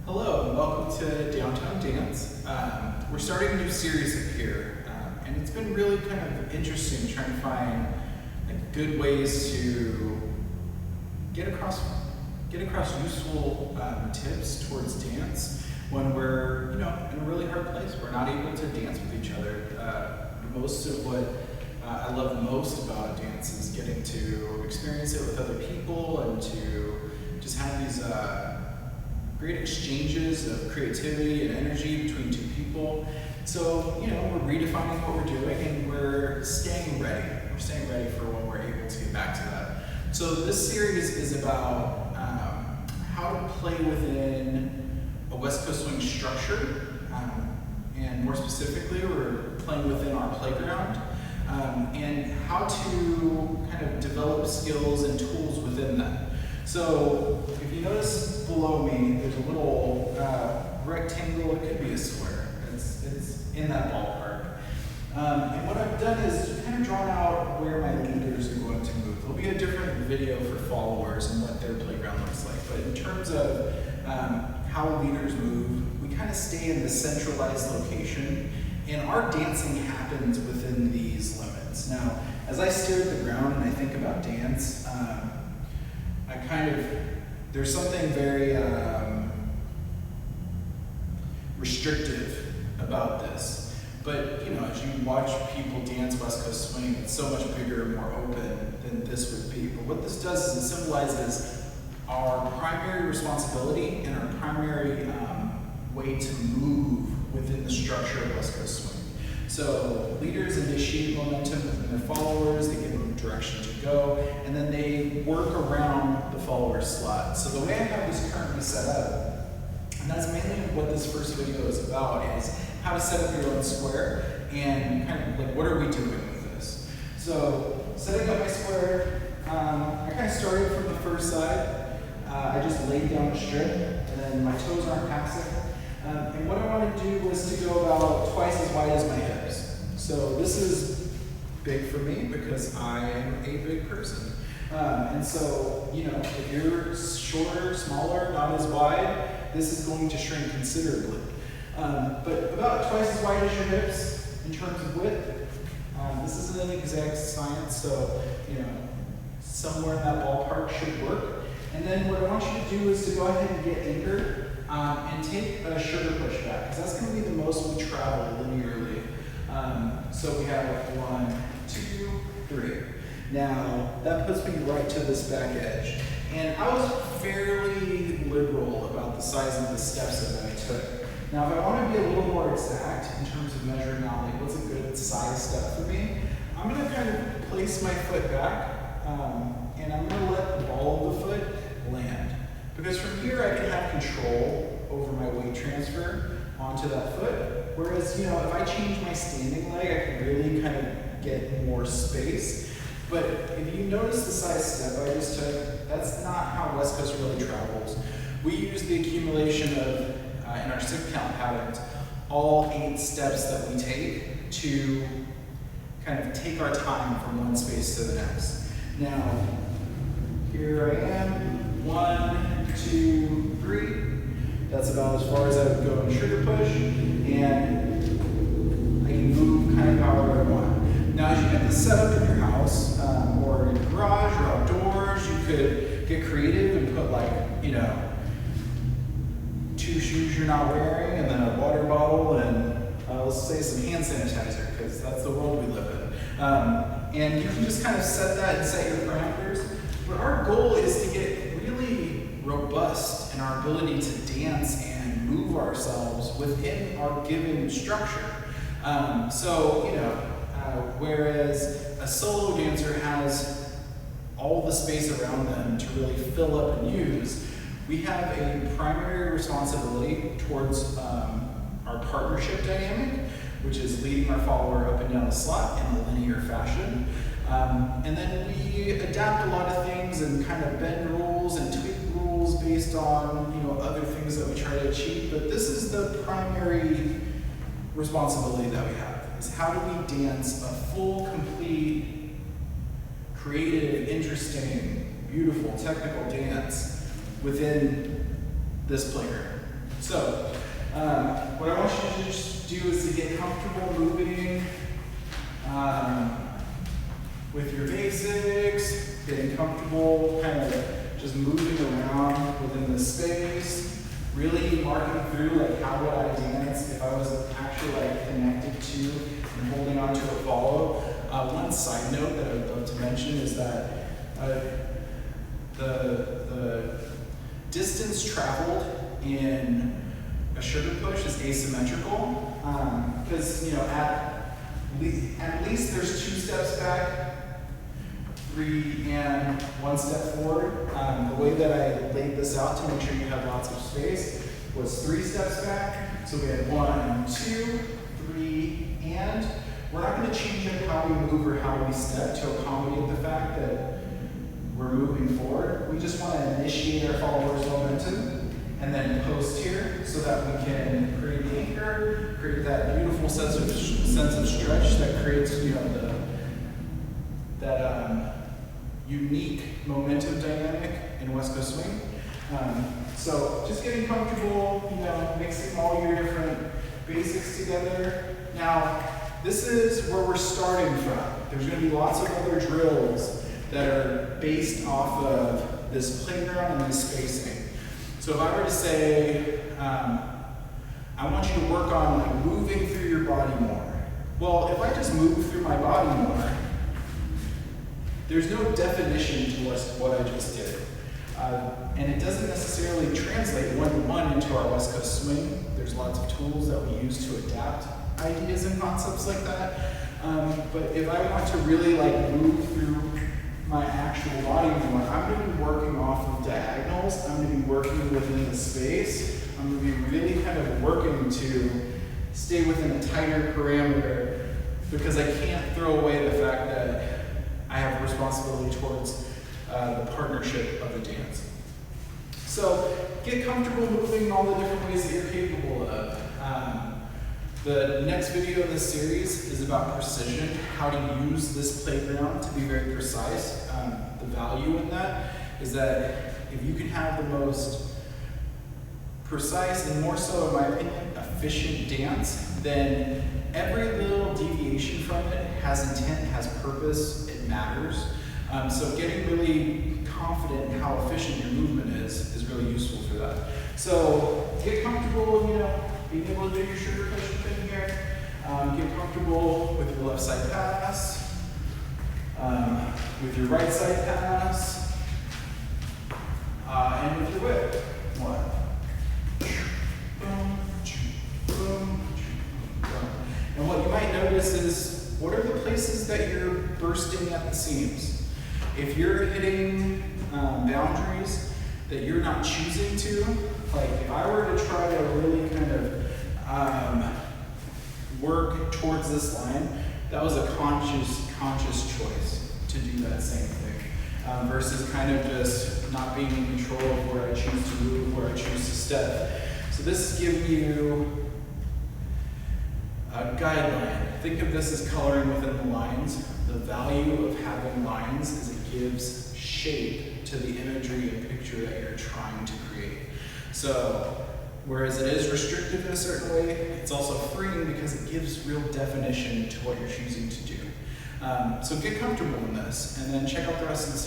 Hello and welcome to Downtown Dance. We're starting a new series up here, and it's been really kind of interesting trying to find good ways to get across useful tips towards dance when we're in a really hard place. We're not able to dance with each other. Most of what I love most about dance is getting to experience it with other people and to just have these great exchanges of creativity and energy between two people. So, we're redefining what we're doing and we're staying ready. We're staying ready for when we're able to get back to that. So this series is about how to play within a West Coast swing structure. And more specifically, we're playing within our playground. And how to kind of develop skills and tools within that. So if you notice below me, there's a little rectangle. It could be a square. It's in that ballpark. And what I've done is kind of drawn out where my leaders are going to move. There'll be a different video for followers and what their playground looks like. But in terms of how leaders move, we kind of stay in the centralized location. And our dancing happens within these limits. Now, as I stare at the ground and I think about dance, there's something very restrictive about this. But, as you watch people dance West Coast swing, it's so much bigger and more open than this would be. But what this does is it symbolizes our primary responsibility and our primary way to move within the structure of West Coast swing. So leaders initiate momentum within their followers, they give them direction to go, and then they work around the follower's slot. So the way I have this currently set up, and that's mainly what this first video is about, is how to set up your own square and kind of what are we doing with this. So setting up my square, I kind of started from the first side. I just laid down a strip, and then my toes aren't passing. And what I wanted to do was to go about twice as wide as my hips. So this is big for me because I am a big person. And so, if you're shorter, smaller, not as wide, this is going to shrink considerably. But about twice as wide as your hips in terms of width. This isn't an exact science, so, somewhere in that ballpark should work. And then what I want you to do is to go ahead and get anchored. And take a sugar push back, because that's going to be the most we travel linearly. So we have 1, 2, 3. Now, that puts me right to this back edge. And I was fairly liberal about the size of the steps that I took. Now, if I want to be a little more exact in terms of measuring out what's a good size step for me, I'm going to kind of place my foot back, and I'm going to let the ball of the foot land. Because from here I can have control over my weight transfer onto that foot. Whereas, if I change my standing leg, I can really kind of get more space. But if you notice the size step I just took, that's not how West Coast really travels. We use the accumulation of, in our 6-count patterns, all 8 steps that we take to kind of take our time from one space to the next. Now, here I am. 1, 2, 3. That's about as far as I would go in sugar push, and I can move kind of however I want. Now, as you get this set up in your house, or in your garage, or outdoors, you could get creative and put 2 shoes you're not wearing, and then a water bottle, and let's say some hand sanitizer, because that's the world we live in. And you can just kind of set that and set your parameters. But our goal is to get really robust in our ability to dance and move ourselves within our given structure. Whereas a solo dancer has all the space around them to really fill up and use, we have a primary responsibility towards our partnership dynamic, which is leading our follower up and down the slot in a linear fashion. And then we adapt a lot of things and kind of bend rules and tweak rules based on other things that we try to achieve. But this is the primary responsibility that we have, is how do we dance a full, complete, creative, interesting, beautiful, technical dance within this playground. So, what I want you to just do is to get comfortable moving with your basics, getting comfortable kind of just moving around within the space, really marking through like how would I dance if I was actually like connected to and holding on to a follow. One side note that I would love to mention is that the distance traveled in a sugar push is asymmetrical because at least there's 2 steps back, 3 and 1 step forward. The way that I laid this out to make sure you have lots of space was 3 steps back. So we had 1, 2, 3, and we're not going to change up how we move or how we step to accommodate the fact that we're moving forward. We just want to initiate our followers' momentum and then post here so that we can create the anchor, create that beautiful sense of stretch that creates that unique momentum dynamic in West Coast swing. So just getting comfortable, mixing all your different basics together. Now, this is where we're starting from. There's going to be lots of other drills that are based off of this playground and this spacing. So if I were to say, I want you to work on like moving through your body more. Well, if I just move through my body more, there's no definition to what I just did. And it doesn't necessarily translate one-to-one into our West Coast swing. There's lots of tools that we use to adapt ideas and concepts like that. But if I want to really like move through my actual body more, I'm going to be working off of diagonals. I'm going to be working within the space. I'm going to be really kind of working to stay within a tighter parameter because I can't throw away the fact that I have a responsibility towards the partnership of the dance. So get comfortable moving in all the different ways that you're capable of. The next video in this series is about precision, how to use this playground to be very precise. The value in that is that if you can have the most precise and more so, in my opinion, efficient dance, then every little deviation from it has intent, has purpose, it matters. So getting really confident in how efficient your movement is really useful for that. So get comfortable, being able to do your sugar push thing here. Get comfortable with your left side pass, with your right side pass, and with your whip. 1. Boom, boom, boom. And what you might notice is, what are the places that you're bursting at the seams? If you're hitting boundaries that you're not choosing to, like if I were to try to really kind of work towards this line, that was a conscious choice to do that same thing, versus kind of just not being in control of where I choose to move, where I choose to step. So this is giving you a guideline. Think of this as coloring within the lines. The value of having lines is it gives shape to the imagery and picture that you're trying to create. So, whereas it is restrictive in a certain way, it's also freeing because it gives real definition to what you're choosing to do. So get comfortable in this, and then check out the rest of the series.